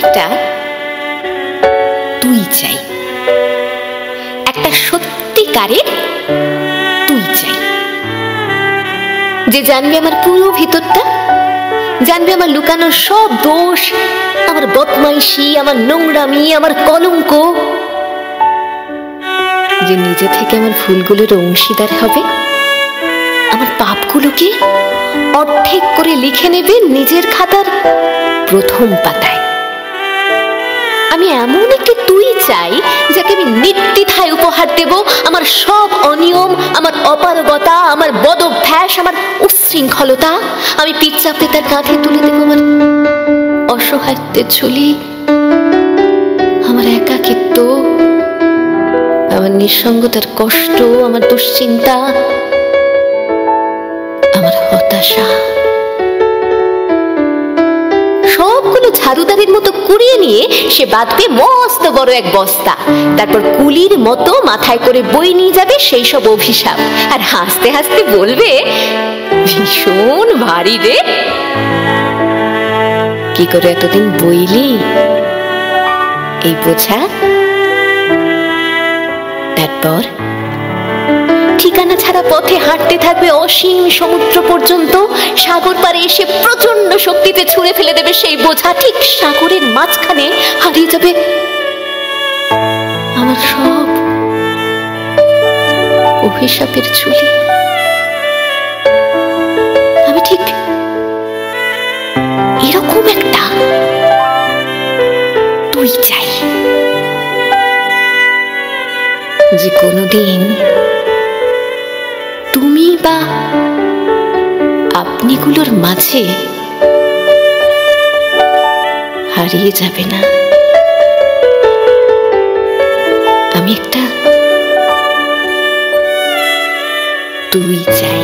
একটা তুই চাই, একটা সত্যিকারের তুই চাই, যে জানবে আমার পুরো ভিতরটা, জানবে আমার লুকানো সব দোষ, আমার বদমাইশি, আমার নোংরামি, আমার কলঙ্ক, যে নিজে থেকে আমার ভুলগুলোর অংশীদার হবে, আমার পাপগুলোকে অর্ধেক করে লিখে নেবে নিজের খাতার প্রথম পাতায়। আমি এমন একটি তুই চাই যাকে আমি নির্দ্বিধায় উপহার দেব আমার সব অনিয়ম, আমার অপারগতা, আমার বদভ্যাস, আমার উচ্ছৃঙ্খলতা। আমি পিঠ চাপড়ে তার কাঁধে তুলে দেব আমার অসহায়ত্বের ঝুলি, আমার একাকিত্ব, আমার নিঃসঙ্গতার কষ্ট, আমার দুশ্চিন্তা, আমার হতাশা, সবগুলো ঝাড়ুদারের মতো কুড়িয়ে নিয়ে সে বাঁধবে মস্ত বড় এক বস্তা। তারপর কুলির মতো মাথায় করে বই নিয়ে যাবে সেই সব অভিশাপ, আর হাসতে হাসতে বলবে, ভীষণ ভারী রে, কি করে এতদিন বইলি এই বোঝা। তারপর ঠিকানা ছাড়া পথে হাঁটতে থাকবে অসীম সমুদ্র পর্যন্ত। সাগর পারে এসে প্রচন্ড শক্তিতে ছুঁড়ে ফেলে দেবে সেই বোঝা। ঠিক সাগরের মাঝখানে হারিয়ে যাবে আমার সব অভিশাপের ঝুলি। আমি ঠিক এরকম একটা তুই চাই, যে কোনোদিন তুমি বা আপনিগুলোর মাঝে হারিয়ে যাবে না। আমি একটা তুই চাই।